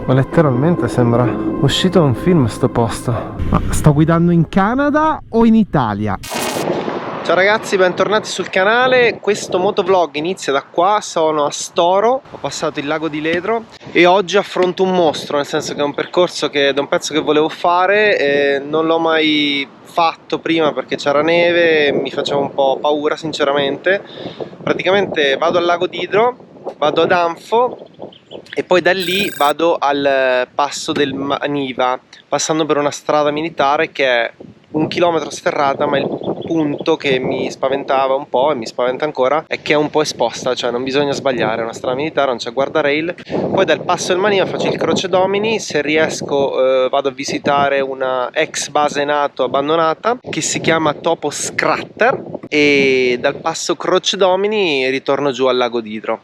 Ma letteralmente sembra uscito un film sto posto. Ma sto guidando in Canada o in Italia? Ciao ragazzi, bentornati sul canale. Questo motovlog inizia da qua, sono a Storo, ho passato il lago di Ledro e oggi affronto un mostro, nel senso che è un percorso che da un pezzo che volevo fare e non l'ho mai fatto prima perché c'era neve e mi faceva un po' paura sinceramente. Praticamente vado al lago d'Idro, vado ad Anfo e poi da lì vado al passo del Maniva, passando per una strada militare che è 1 chilometro sterrata, ma il punto che mi spaventava un po' e mi spaventa ancora è che è un po' esposta, cioè non bisogna sbagliare, è una strada militare, non c'è guardrail. Poi dal passo del Maniva faccio il Croce Domini, se riesco vado a visitare una ex base NATO abbandonata che si chiama Topo Scratter e dal passo Croce Domini ritorno giù al lago d'Idro.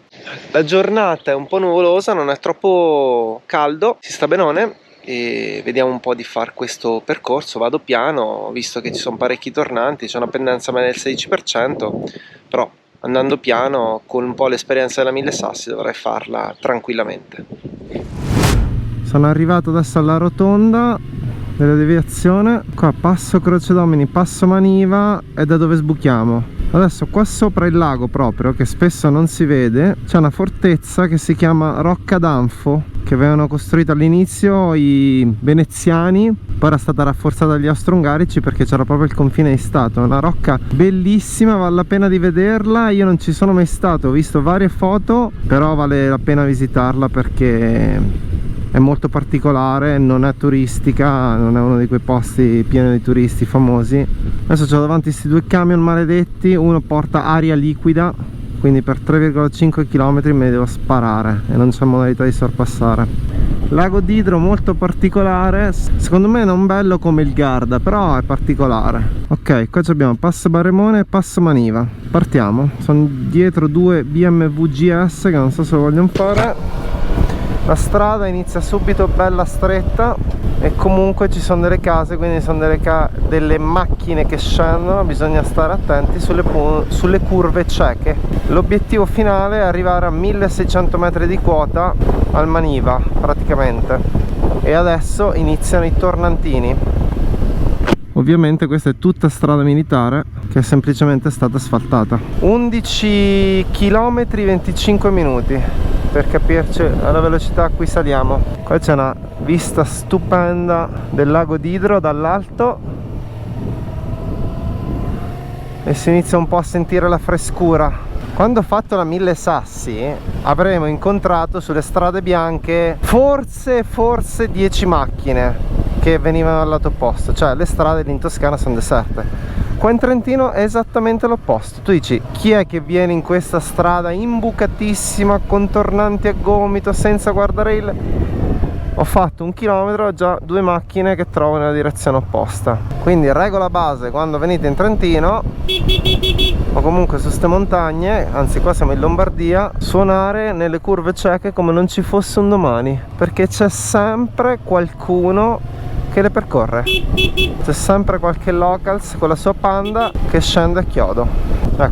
La giornata è un po' nuvolosa, non è troppo caldo, si sta benone e vediamo un po' di far questo percorso. Vado piano, visto che ci sono parecchi tornanti, c'è una pendenza media del 16%, però andando piano con un po' l'esperienza della Mille Sassi dovrei farla tranquillamente. Sono arrivato adesso alla rotonda della deviazione, qua passo Croce Domini, passo Maniva è da dove sbuchiamo. Adesso qua sopra il lago proprio, che spesso non si vede, c'è una fortezza che si chiama Rocca d'Anfo, che avevano costruito all'inizio i veneziani, poi era stata rafforzata dagli austro-ungarici perché c'era proprio il confine di stato. È una rocca bellissima, vale la pena di vederla. Io non ci sono mai stato, ho visto varie foto, però vale la pena visitarla perché è molto particolare, non è turistica, non è uno di quei posti pieni di turisti famosi. Adesso ho davanti questi due camion maledetti, uno porta aria liquida, quindi per 3,5 km me li devo sparare e non c'è modalità di sorpassare. Lago d'Idro molto particolare, secondo me non bello come il Garda, però è particolare. Ok, qua abbiamo Passo Barremone e Passo Maniva. Partiamo, sono dietro due BMW GS che non so se lo vogliono fare. La strada inizia subito bella stretta e comunque ci sono delle case, quindi sono delle macchine che scendono, bisogna stare attenti sulle curve cieche. L'obiettivo finale è arrivare a 1600 metri di quota al Maniva praticamente, e adesso iniziano i tornantini. Ovviamente questa è tutta strada militare che è semplicemente stata asfaltata. 11 km 25 minuti per capirci alla velocità a cui saliamo. Qua c'è una vista stupenda del lago d'Idro dall'alto e si inizia un po' a sentire la frescura. Quando ho fatto la Mille Sassi avremo incontrato sulle strade bianche forse 10 macchine che venivano dal lato opposto, cioè le strade lì in Toscana sono deserte. Qua in Trentino è esattamente l'opposto. Tu dici, chi è che viene in questa strada imbucatissima, con tornanti a gomito, senza guardrail? Ho fatto 1 chilometro, ho già 2 macchine che trovo nella direzione opposta. Quindi regola base quando venite in Trentino o comunque su ste montagne, anzi qua siamo in Lombardia, suonare nelle curve cieche come non ci fosse un domani, perché c'è sempre qualcuno che le percorre, c'è sempre qualche locals con la sua Panda che scende a chiodo.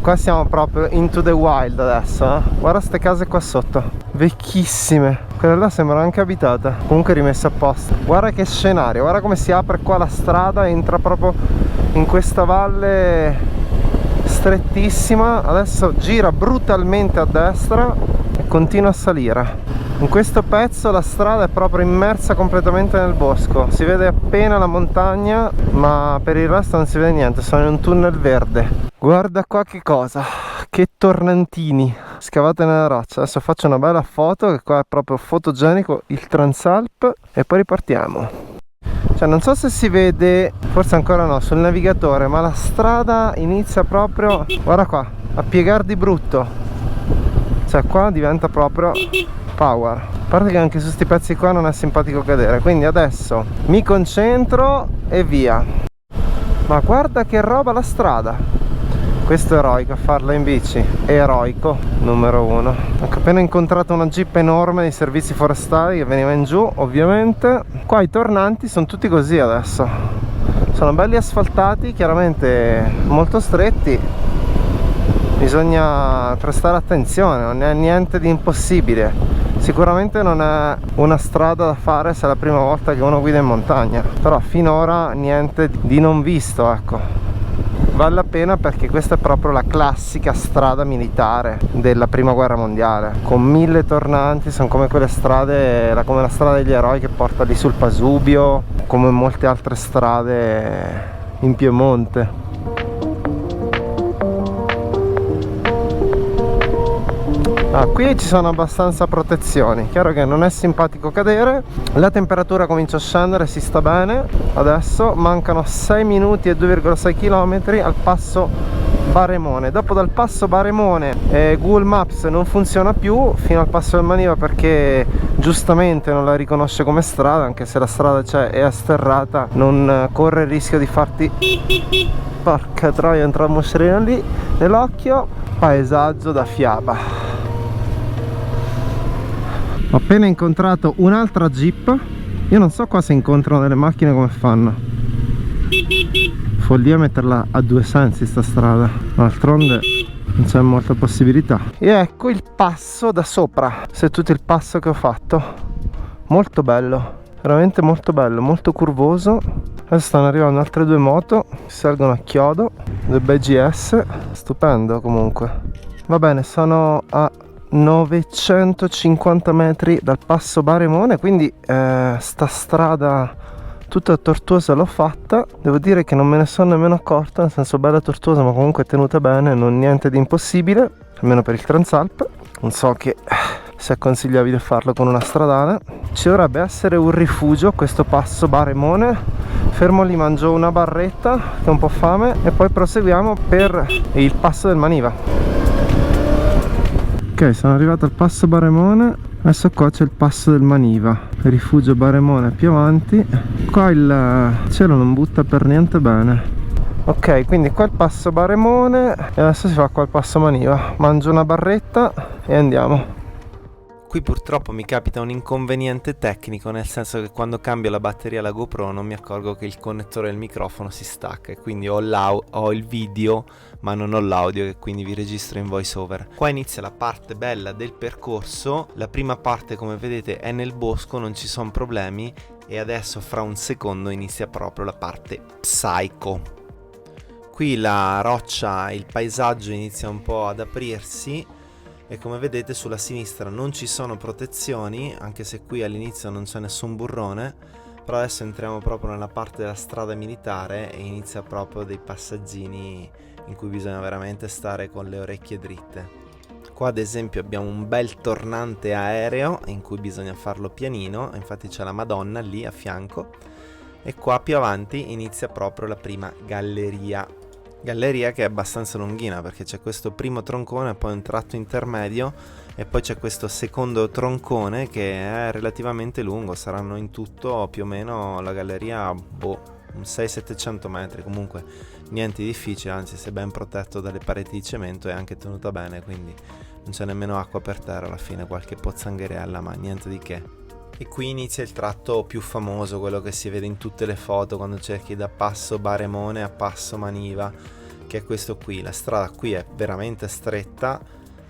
Qua siamo proprio into the wild adesso, guarda ste case qua sotto, vecchissime, quella là sembra anche abitata, comunque rimessa a posto. Guarda che scenario, guarda come si apre qua la strada, entra proprio in questa valle strettissima, adesso gira brutalmente a destra e continua a salire. In questo pezzo la strada è proprio immersa completamente nel bosco, si vede appena la montagna, ma per il resto non si vede niente, sono in un tunnel verde. Guarda qua che cosa, che tornantini scavate nella roccia. Adesso faccio una bella foto, che qua è proprio fotogenico il Transalp, e poi ripartiamo. Cioè non so se si vede, forse ancora no, sul navigatore, ma la strada inizia proprio, guarda qua, a piegare di brutto. Cioè qua diventa proprio power. A parte che anche su sti pezzi qua non è simpatico cadere, quindi adesso mi concentro e via. Ma guarda che roba la strada. Questo è eroico, a farla in bici, eroico numero 1. Ho appena incontrato una jeep enorme dei servizi forestali che veniva in giù, ovviamente. Qua i tornanti sono tutti così adesso, sono belli asfaltati, chiaramente molto stretti, bisogna prestare attenzione, non è niente di impossibile. Sicuramente non è una strada da fare se è la prima volta che uno guida in montagna, però finora niente di non visto, ecco. Vale la pena perché questa è proprio la classica strada militare della prima guerra mondiale, con 1000 tornanti. Sono come quelle strade, come la strada degli eroi che porta lì sul Pasubio, come molte altre strade in Piemonte. Qui ci sono abbastanza protezioni. Chiaro che non è simpatico cadere. La temperatura comincia a scendere, si sta bene. Adesso mancano 6 minuti e 2,6 km al passo Baremone. Dopo dal passo Baremone Google Maps non funziona più fino al passo del Maniva, perché giustamente non la riconosce come strada, anche se la strada c'è e è sterrata. Non corre il rischio di farti, porca troia, entra la moscerina lì nell'occhio. Paesaggio da fiaba. Ho appena incontrato un'altra Jeep. Io non so qua se incontrano delle macchine come fanno. Follia metterla a due sensi sta strada, d'altronde non c'è molta possibilità. E ecco il passo da sopra. Se è tutto il passo che ho fatto. Molto bello, veramente molto bello, molto curvoso. Adesso stanno arrivando altre due moto, salgono a chiodo, due bei GS. Stupendo comunque. Va bene, sono a 950 metri dal passo Baremone, quindi sta strada tutta tortuosa l'ho fatta. Devo dire che non me ne sono nemmeno accorta, nel senso bella tortuosa ma comunque tenuta bene, non niente di impossibile, almeno per il Transalp. Non so che se è consigliabile farlo con una stradale. Ci dovrebbe essere un rifugio questo passo Baremone. Fermo lì, mangio una barretta che ho un po' fame e poi proseguiamo per il passo del Maniva. Ok, sono arrivato al passo Baremone. Adesso qua c'è il passo del Maniva, il rifugio Baremone più avanti. Qua il cielo non butta per niente bene. Ok, quindi qua il passo Baremone e adesso si fa qua il passo Maniva. Mangio una barretta e andiamo. Qui purtroppo mi capita un inconveniente tecnico, nel senso che quando cambio la batteria alla GoPro non mi accorgo che il connettore del microfono si stacca e quindi ho il video ma non ho l'audio, e quindi vi registro in voice over. Qua inizia la parte bella del percorso. La prima parte, come vedete, è nel bosco, non ci sono problemi, e adesso fra un secondo inizia proprio la parte psycho. Qui la roccia, il paesaggio inizia un po' ad aprirsi. E come vedete sulla sinistra non ci sono protezioni, anche se qui all'inizio non c'è nessun burrone, però adesso entriamo proprio nella parte della strada militare e inizia proprio dei passaggini in cui bisogna veramente stare con le orecchie dritte. Qua ad esempio abbiamo un bel tornante aereo in cui bisogna farlo pianino, infatti c'è la Madonna lì a fianco, e qua più avanti inizia proprio la prima galleria che è abbastanza lunghina, perché c'è questo primo troncone, poi un tratto intermedio e poi c'è questo secondo troncone che è relativamente lungo. Saranno in tutto più o meno la galleria un 600-700 metri, comunque niente di difficile, anzi se ben protetto dalle pareti di cemento è anche tenuta bene, quindi non c'è nemmeno acqua per terra alla fine, qualche pozzangherella ma niente di che. E qui inizia il tratto più famoso, quello che si vede in tutte le foto quando cerchi da passo Baremone a passo Maniva, che è questo qui. La strada qui è veramente stretta,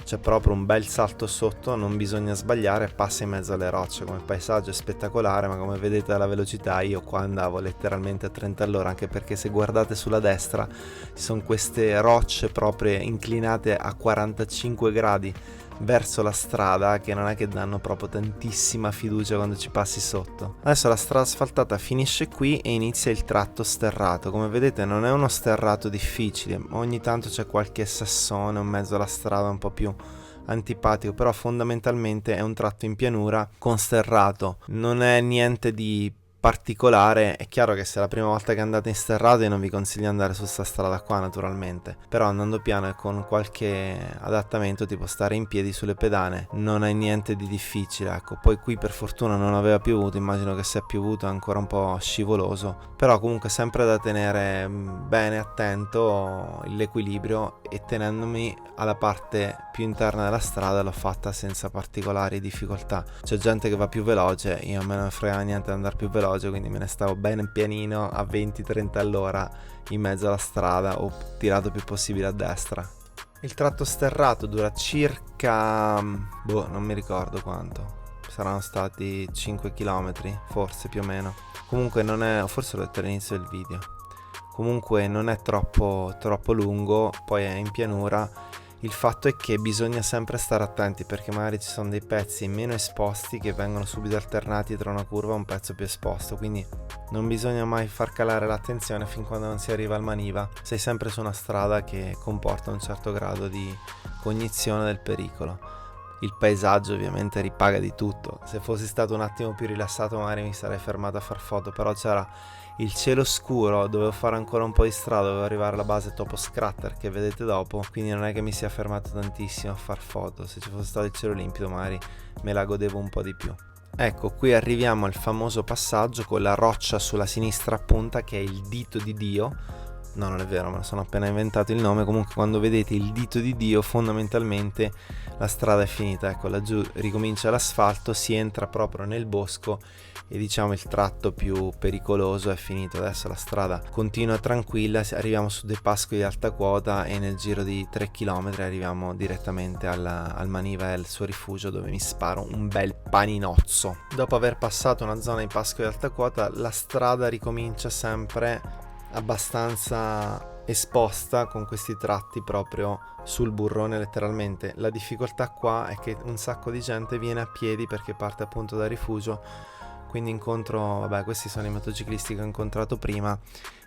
c'è proprio un bel salto sotto, non bisogna sbagliare, passa in mezzo alle rocce. Come paesaggio è spettacolare, ma come vedete dalla velocità io qua andavo letteralmente a 30 all'ora, anche perché se guardate sulla destra ci sono queste rocce proprio inclinate a 45 gradi verso la strada, che non è che danno proprio tantissima fiducia quando ci passi sotto. Adesso la strada asfaltata finisce qui e inizia il tratto sterrato. Come vedete non è uno sterrato difficile, ogni tanto c'è qualche sassone in mezzo alla strada un po' più antipatico, però fondamentalmente è un tratto in pianura con sterrato, non è niente di particolare. È chiaro che se è la prima volta che andate in sterrato io non vi consiglio di andare su sta strada qua naturalmente, però andando piano e con qualche adattamento, tipo stare in piedi sulle pedane, non è niente di difficile, ecco. Poi qui per fortuna non aveva piovuto, immagino che se è piovuto è ancora un po' scivoloso, però comunque sempre da tenere bene attento l'equilibrio, e tenendomi alla parte più interna della strada l'ho fatta senza particolari difficoltà. C'è gente che va più veloce, io a me non me frega niente di andare più veloce, quindi me ne stavo bene pianino a 20-30 all'ora in mezzo alla strada, ho tirato più possibile a destra. Il tratto sterrato dura circa non mi ricordo quanto, saranno stati 5 km, forse più o meno. Comunque non è, forse l'ho detto all'inizio del video, comunque non è troppo lungo, poi è in pianura. Il fatto è che bisogna sempre stare attenti, perché magari ci sono dei pezzi meno esposti che vengono subito alternati tra una curva e un pezzo più esposto, quindi non bisogna mai far calare l'attenzione fin quando non si arriva al Maniva. Sei sempre su una strada che comporta un certo grado di cognizione del pericolo. Il paesaggio ovviamente ripaga di tutto. Se fossi stato un attimo più rilassato magari mi sarei fermato a far foto, però c'era il cielo scuro, dovevo fare ancora un po' di strada, dovevo arrivare alla base Topos Crater che vedete dopo, quindi non è che mi sia fermato tantissimo a far foto. Se ci fosse stato il cielo limpido magari me la godevo un po' di più. Ecco, qui arriviamo al famoso passaggio con la roccia sulla sinistra punta che è il dito di Dio. No, non è vero, me lo sono appena inventato il nome. Comunque quando vedete il dito di Dio fondamentalmente la strada è finita. Ecco, laggiù ricomincia l'asfalto, si entra proprio nel bosco e diciamo il tratto più pericoloso è finito. Adesso la strada continua tranquilla, arriviamo su dei pascoli di alta quota e nel giro di 3 km arriviamo direttamente al Maniva e al suo rifugio, dove mi sparo un bel paninozzo. Dopo aver passato una zona di pascoli di alta quota, la strada ricomincia sempre abbastanza esposta, con questi tratti proprio sul burrone letteralmente. La difficoltà qua è che un sacco di gente viene a piedi perché parte appunto dal rifugio, quindi incontro, vabbè, questi sono i motociclisti che ho incontrato prima,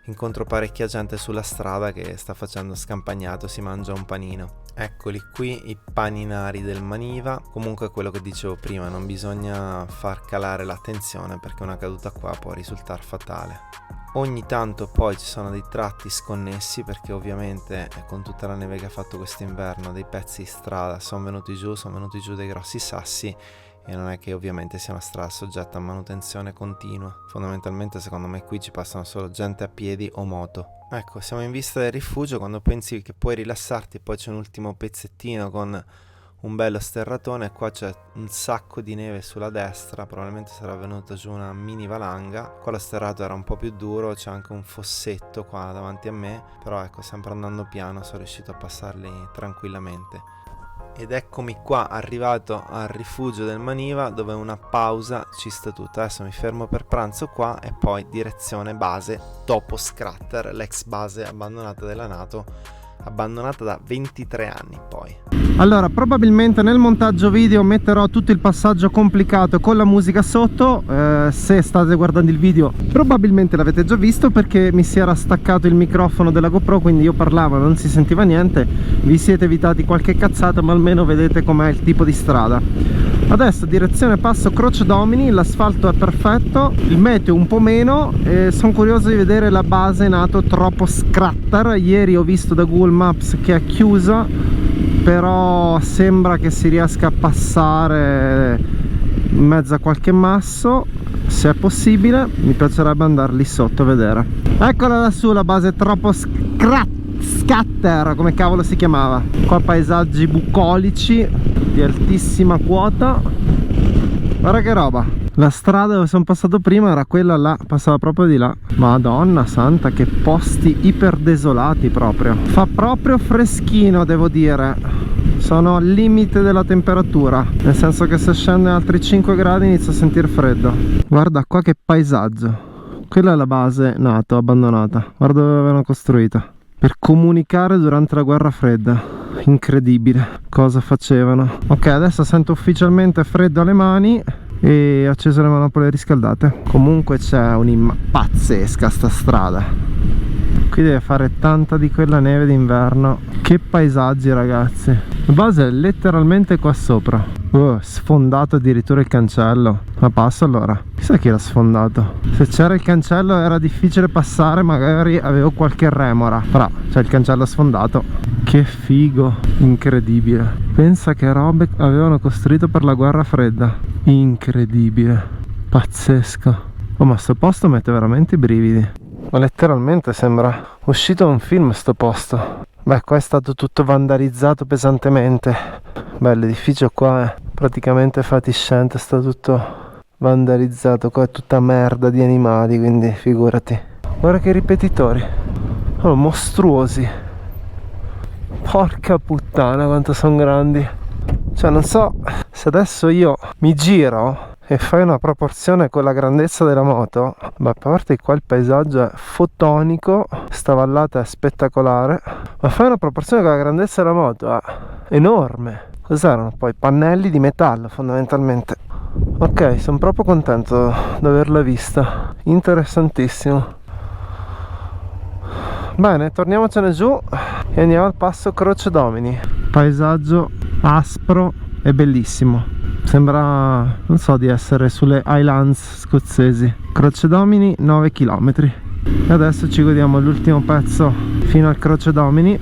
incontro parecchia gente sulla strada che sta facendo scampagnato, si mangia un panino. Eccoli qui i paninari del Maniva. Comunque quello che dicevo prima, non bisogna far calare l'attenzione perché una caduta qua può risultare fatale. Ogni tanto poi ci sono dei tratti sconnessi perché ovviamente con tutta la neve che ha fatto quest'inverno dei pezzi di strada sono venuti giù dei grossi sassi e non è che ovviamente sia una strada soggetta a manutenzione continua. Fondamentalmente secondo me qui ci passano solo gente a piedi o moto. Ecco, siamo in vista del rifugio, quando pensi che puoi rilassarti poi c'è un ultimo pezzettino con un bello sterratone. Qua c'è un sacco di neve sulla destra, probabilmente sarà venuta giù una mini valanga. Qua lo sterrato era un po' più duro, c'è anche un fossetto qua davanti a me, però ecco, sempre andando piano sono riuscito a passarli tranquillamente. Ed eccomi qua arrivato al rifugio del Maniva, dove una pausa ci sta tutta. Adesso mi fermo per pranzo qua e poi direzione base Topos Crater, l'ex base abbandonata della NATO, abbandonata da 23 anni poi. Allora, probabilmente nel montaggio video metterò tutto il passaggio complicato con la musica sotto. Se state guardando il video probabilmente l'avete già visto perché mi si era staccato il microfono della GoPro, quindi io parlavo e non si sentiva niente. Vi siete evitati qualche cazzata, ma almeno vedete com'è il tipo di strada. Adesso direzione Passo Croce Domini, l'asfalto è perfetto, il meteo un po' meno e sono curioso di vedere la base NATO Topos Crater. Ieri ho visto da Google Maps che è chiusa, però sembra che si riesca a passare in mezzo a qualche masso. Se è possibile mi piacerebbe andare lì sotto a vedere. Eccola lassù la base Topos Crater, come cavolo si chiamava. Qua paesaggi bucolici di altissima quota. Guarda che roba. La strada dove sono passato prima era quella là, passava proprio di là. Madonna santa, che posti iper desolati proprio. Fa proprio freschino, devo dire. Sono al limite della temperatura, nel senso che se scende altri 5 gradi inizio a sentire freddo. Guarda qua che paesaggio. Quella è la base NATO abbandonata. Guarda dove l'avevano costruita per comunicare durante la guerra fredda. Incredibile cosa facevano. Ok, adesso sento ufficialmente freddo alle mani e ho acceso le manopole riscaldate. Comunque c'è pazzesca sta strada. Qui deve fare tanta di quella neve d'inverno. Che paesaggi, ragazzi. La base è letteralmente qua sopra. Sfondato addirittura il cancello. Ma passo allora. Chissà chi l'ha sfondato. Se c'era il cancello era difficile passare, magari avevo qualche remora. Però c'è il cancello sfondato. Che figo. Incredibile. Pensa che robe avevano costruito per la guerra fredda. Incredibile. Pazzesco. Oh, ma sto posto mette veramente i brividi. Ma letteralmente sembra uscito da un film sto posto. Beh, qua è stato tutto vandalizzato pesantemente. Beh, l'edificio qua è praticamente fatiscente, sta tutto vandalizzato. Qua è tutta merda di animali, quindi figurati. Guarda che ripetitori. Oh, mostruosi. Porca puttana quanto sono grandi. Cioè non so se adesso io mi giro e fai una proporzione con la grandezza della moto, ma a parte qua il paesaggio è fotonico, sta vallata è spettacolare, ma fai una proporzione con la grandezza della moto è enorme. Cos'erano poi? Pannelli di metallo fondamentalmente. Ok, sono proprio contento di averla vista, interessantissimo. Bene, torniamocene giù e andiamo al passo Croce Domini. Paesaggio aspro e bellissimo, sembra, non so, di essere sulle Highlands scozzesi. Croce Domini 9 km e adesso ci godiamo l'ultimo pezzo fino al Croce Domini.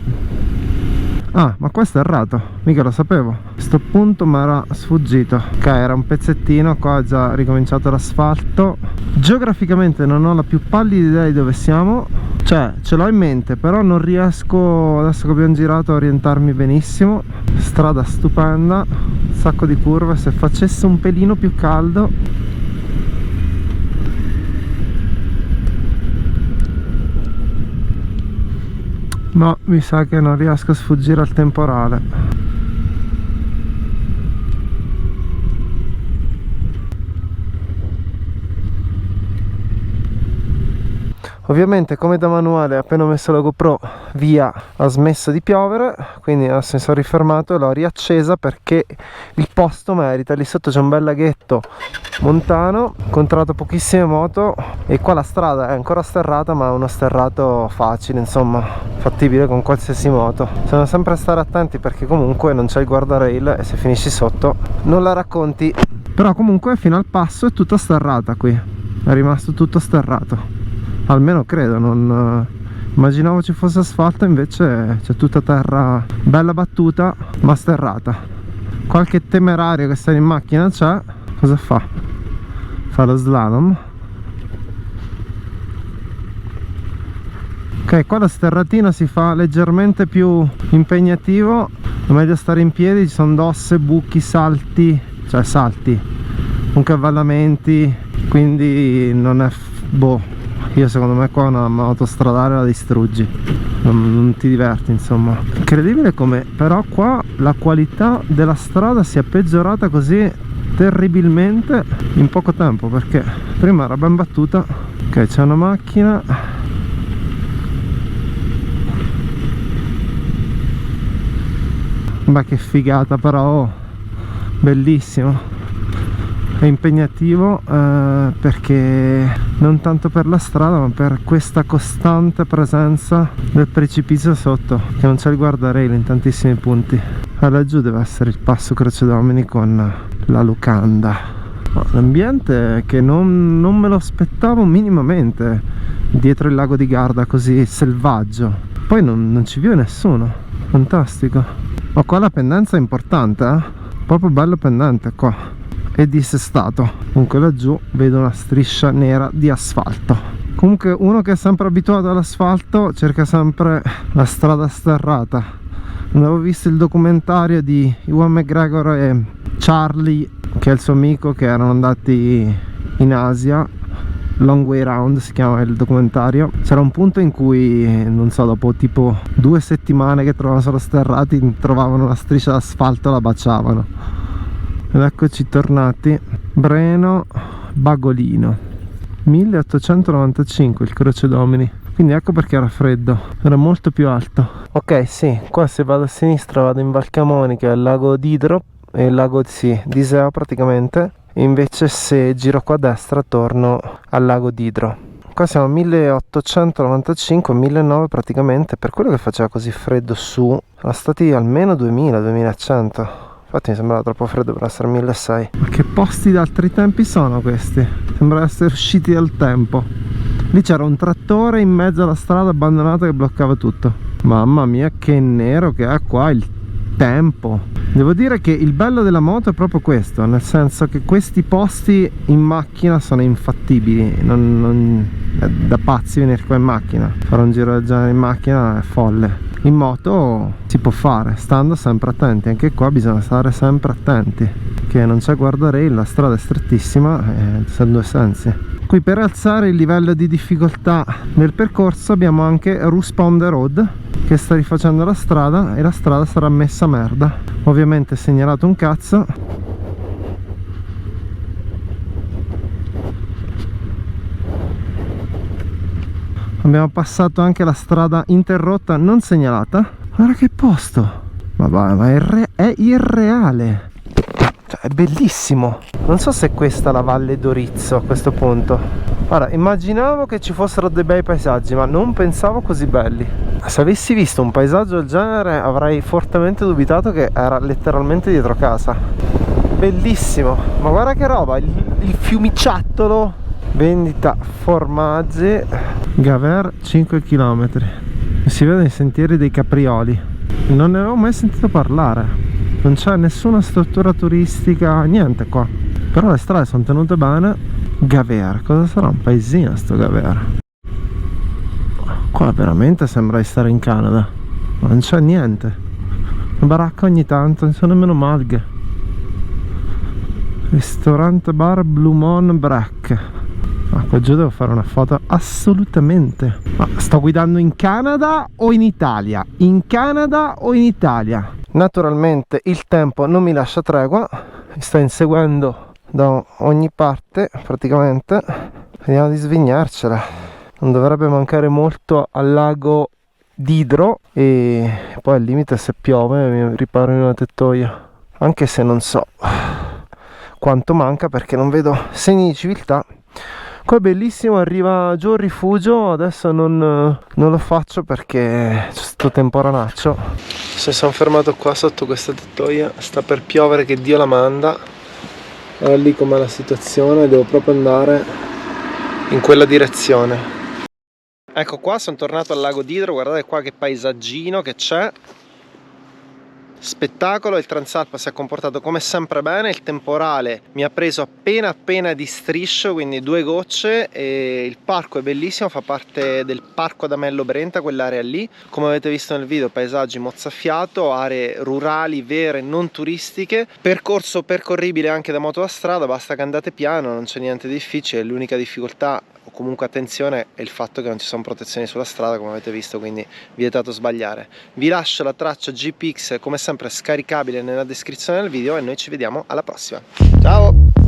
Ah, ma questo è errato, mica lo sapevo. Sto punto mi era sfuggito. Ok, era un pezzettino, qua è già ricominciato l'asfalto. Geograficamente non ho la più pallida idea di dove siamo. Cioè, ce l'ho in mente, però non riesco, adesso che abbiamo girato, a orientarmi benissimo. Strada stupenda, un sacco di curve. Se facesse un pelino più caldo. Ma mi sa che non riesco a sfuggire al temporale. Ovviamente, come da manuale, appena ho messo la GoPro via ha smesso di piovere, quindi adesso mi sono rifermato e l'ho riaccesa perché il posto merita. Lì sotto c'è un bel laghetto montano, ho incontrato pochissime moto e qua la strada è ancora sterrata, ma è uno sterrato facile, insomma, fattibile con qualsiasi moto. Bisogna sempre stare attenti perché comunque non c'è il guardrail e se finisci sotto non la racconti. Però comunque fino al passo è tutta sterrata qui, è rimasto tutto sterrato. Almeno credo, non immaginavo ci fosse asfalto, invece c'è tutta terra bella battuta ma sterrata. Qualche temerario che sta in macchina c'è. Cosa fa? Fa lo slalom. Ok, qua la sterratina si fa leggermente più impegnativo, è meglio stare in piedi, ci sono dosse, buchi, salti, cioè salti, comunque avvallamenti, quindi non è boh. Io secondo me qua una moto stradale la distruggi, non ti diverti, insomma. Incredibile come però qua la qualità della strada sia peggiorata così terribilmente in poco tempo, perché prima era ben battuta. Ok, c'è una macchina. Ma che figata, però, oh, bellissimo. È impegnativo perché non tanto per la strada ma per questa costante presenza del precipizio sotto, che non c'è il guardrail in tantissimi punti. Laggiù deve essere il passo Croce Domini con la Lucanda. L'ambiente che non me lo aspettavo minimamente dietro il lago di Garda, così selvaggio. Poi non ci vive nessuno, fantastico. Ma qua la pendenza è importante, proprio bello pendente qua. E dissestato. Comunque laggiù vedo una striscia nera di asfalto. Comunque uno che è sempre abituato all'asfalto cerca sempre la strada sterrata. Avevo visto il documentario di Ewan McGregor e Charlie, che è il suo amico, che erano andati in Asia. Long Way Round si chiama il documentario. C'era un punto in cui, non so, dopo tipo 2 settimane che trovavano solo sterrati, trovavano una striscia d'asfalto e la baciavano. Ed eccoci tornati. Breno Bagolino, 1895 il Croce Domini, quindi ecco perché era freddo, era molto più alto. Ok, sì, qua se vado a sinistra vado in Valcamoni, che è il lago d'Idro, e il lago di Iseo praticamente, e invece se giro qua a destra torno al lago d'Idro. Qua siamo a 1895, 1900 praticamente, per quello che faceva così freddo su, sono stati almeno 2000-2100. Infatti mi sembrava troppo freddo per essere 1600. Ma che posti d'altri tempi sono questi? Sembra essere usciti dal tempo. Lì c'era un trattore in mezzo alla strada abbandonato che bloccava tutto. Mamma mia, che nero che è qua il tempo. Devo dire che il bello della moto è proprio questo, nel senso che questi posti in macchina sono infattibili. È da pazzi venire qua in macchina. Fare un giro del genere in macchina è folle. In moto si può fare, stando sempre attenti. Anche qua bisogna stare sempre attenti, che non c'è guardrail, la strada è strettissima e ci sono 2 sensi. Qui per alzare il livello di difficoltà del percorso abbiamo anche Ruspa on the Road, che sta rifacendo la strada e la strada sarà messa a merda. Ovviamente segnalato un cazzo. Abbiamo passato anche la strada interrotta non segnalata. Guarda che posto! Ma è irreale! Cioè, è bellissimo! Non so se questa è la Valle d'Orizzo a questo punto. Guarda, immaginavo che ci fossero dei bei paesaggi, ma non pensavo così belli. Se avessi visto un paesaggio del genere avrei fortemente dubitato che era letteralmente dietro casa. Bellissimo! Ma guarda che roba! Il fiumiciattolo! Vendita formaggi, Gaver 5 km. Si vedono i sentieri dei Caprioli. Non ne avevo mai sentito parlare. Non c'è nessuna struttura turistica, niente qua. Però le strade sono tenute bene. Gaver, cosa sarà? Un paesino sto Gaver. Qua veramente sembra di stare in Canada. Ma non c'è niente. Una baracca ogni tanto, non sono nemmeno malghe. Ristorante bar Blue Moon Break. Ah, qua giù devo fare una foto assolutamente. Ma sto guidando in Canada o in Italia? In Canada o in Italia? Naturalmente il tempo non mi lascia tregua, mi sta inseguendo da ogni parte praticamente. Vediamo di svignarcela. Non dovrebbe mancare molto al lago d'Idro e poi al limite se piove mi riparo in una tettoia. Anche se non so quanto manca perché non vedo segni di civiltà. Qua è bellissimo, arriva giù il rifugio, adesso non lo faccio perché c'è sto temporanaccio. Se sono fermato qua sotto questa tettoia, sta per piovere che Dio la manda. Ora lì com'è la situazione, devo proprio andare in quella direzione. Ecco qua, sono tornato al lago d'Idro, guardate qua che paesaggino che c'è. Spettacolo, il Transalpa si è comportato come sempre bene, il temporale mi ha preso appena di striscio, quindi 2 gocce, e il parco è bellissimo, fa parte del parco Adamello Brenta, quell'area lì. Come avete visto nel video, paesaggi mozzafiato, aree rurali vere, non turistiche, percorso percorribile anche da moto da strada, basta che andate piano, non c'è niente di difficile. L'unica difficoltà o comunque attenzione è il fatto che non ci sono protezioni sulla strada, come avete visto, quindi vietato sbagliare. Vi lascio la traccia GPX come sempre scaricabile nella descrizione del video e noi ci vediamo alla prossima. Ciao!